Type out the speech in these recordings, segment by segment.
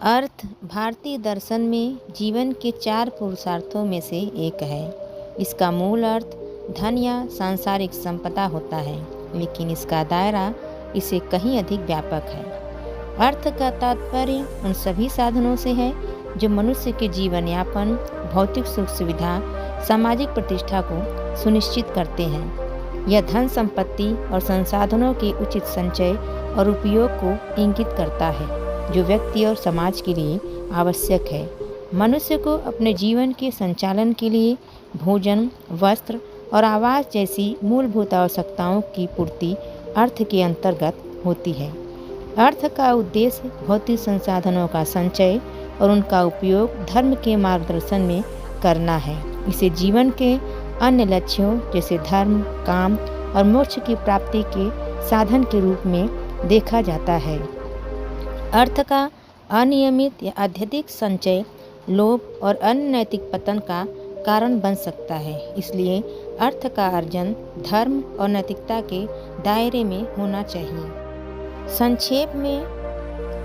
अर्थ भारतीय दर्शन में जीवन के 4 पुरुषार्थों में से एक है। इसका मूल अर्थ धन या सांसारिक संपदा होता है, लेकिन इसका दायरा इससे कहीं अधिक व्यापक है। अर्थ का तात्पर्य उन सभी साधनों से है जो मनुष्य के जीवन यापन, भौतिक सुख सुविधा, सामाजिक प्रतिष्ठा को सुनिश्चित करते हैं। यह धन संपत्ति और संसाधनों के उचित संचय और उपयोग को इंगित करता है, जो व्यक्ति और समाज के लिए आवश्यक है। मनुष्य को अपने जीवन के संचालन के लिए भोजन, वस्त्र और आवास जैसी मूलभूत आवश्यकताओं की पूर्ति अर्थ के अंतर्गत होती है। अर्थ का उद्देश्य भौतिक संसाधनों का संचय और उनका उपयोग धर्म के मार्गदर्शन में करना है। इसे जीवन के अन्य लक्ष्यों जैसे धर्म, काम और मोक्ष की प्राप्ति के साधन के रूप में देखा जाता है। अर्थ का अनियमित या अत्यधिक संचय लोभ और अनैतिक पतन का कारण बन सकता है। इसलिए अर्थ का अर्जन धर्म और नैतिकता के दायरे में होना चाहिए। संक्षेप में,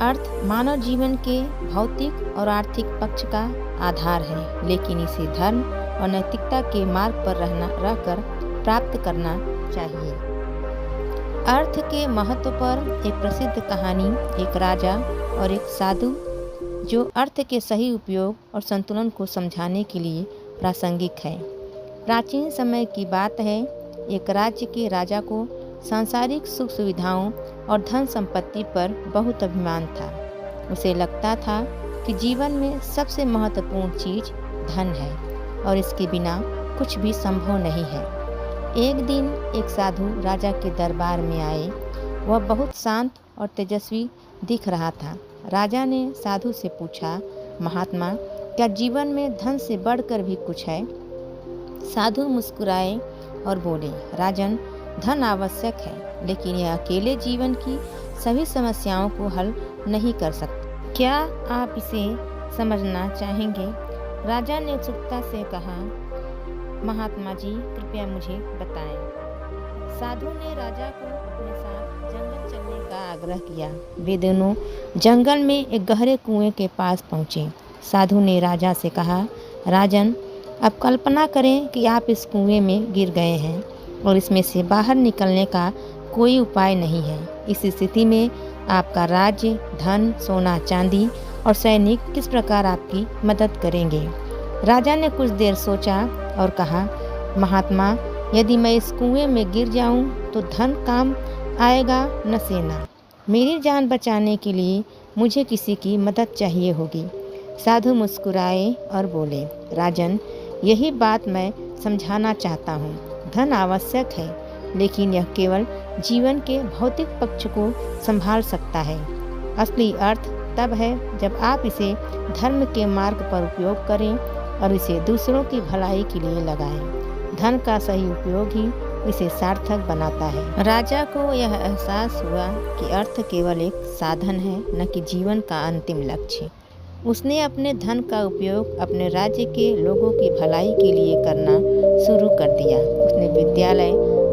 अर्थ मानव जीवन के भौतिक और आर्थिक पक्ष का आधार है, लेकिन इसे धर्म और नैतिकता के मार्ग पर रहकर प्राप्त करना चाहिए। अर्थ के महत्व पर एक प्रसिद्ध कहानी एक राजा और एक साधु जो अर्थ के सही उपयोग और संतुलन को समझाने के लिए प्रासंगिक है। प्राचीन समय की बात है, एक राज्य के राजा को सांसारिक सुख सुविधाओं और धन संपत्ति पर बहुत अभिमान था। उसे लगता था कि जीवन में सबसे महत्वपूर्ण चीज धन है और इसके बिना कुछ भी संभव नहीं है। एक दिन एक साधु राजा के दरबार में आए। वह बहुत शांत और तेजस्वी दिख रहा था। राजा ने साधु से पूछा, महात्मा, क्या जीवन में धन से बढ़कर भी कुछ है? साधु मुस्कुराए और बोले, राजन, धन आवश्यक है, लेकिन यह अकेले जीवन की सभी समस्याओं को हल नहीं कर सकता। क्या आप इसे समझना चाहेंगे? राजा ने उत्सुकता से कहा, महात्मा जी, कृपया मुझे बताएं। साधु ने राजा को अपने साथ जंगल चलने का आग्रह किया। वे दोनों जंगल में एक गहरे कुएं के पास पहुँचे। साधु ने राजा से कहा, राजन, अब कल्पना करें कि आप इस कुएं में गिर गए हैं और इसमें से बाहर निकलने का कोई उपाय नहीं है। इस स्थिति में आपका राज्य, धन, सोना, चांदी और सैनिक किस प्रकार आपकी मदद करेंगे? राजा ने कुछ देर सोचा और कहा, महात्मा, यदि मैं इस कुएं में गिर जाऊं तो धन काम आएगा न सेना। मेरी जान बचाने के लिए मुझे किसी की मदद चाहिए होगी। साधु मुस्कुराए और बोले, राजन, यही बात मैं समझाना चाहता हूँ। धन आवश्यक है, लेकिन यह केवल जीवन के भौतिक पक्ष को संभाल सकता है। असली अर्थ तब है जब आप इसे धर्म के मार्ग पर उपयोग करें और इसे दूसरों की भलाई के लिए लगाएं। धन का सही उपयोग ही इसे सार्थक बनाता है। राजा को यह एहसास हुआ कि अर्थ केवल एक साधन है, न कि जीवन का अंतिम लक्ष्य। उसने अपने धन का उपयोग अपने राज्य के लोगों की भलाई के लिए करना शुरू कर दिया। उसने विद्यालय,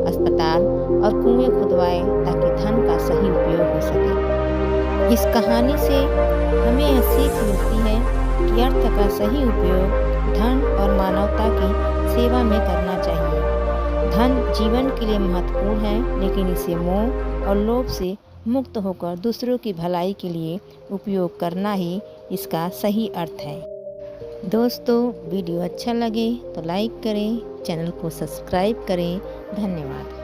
अस्पताल और कुएं खुदवाए ताकि धन का सही उपयोग हो सके। इस कहानी से हमें यह सीख मिलती है कि अर्थ का सही उपयोग धन और मानवता की सेवा में करना चाहिए। धन जीवन के लिए महत्वपूर्ण है, लेकिन इसे मोह और लोभ से मुक्त होकर दूसरों की भलाई के लिए उपयोग करना ही इसका सही अर्थ है। दोस्तों, वीडियो अच्छा लगे तो लाइक करें, चैनल को सब्सक्राइब करें। धन्यवाद।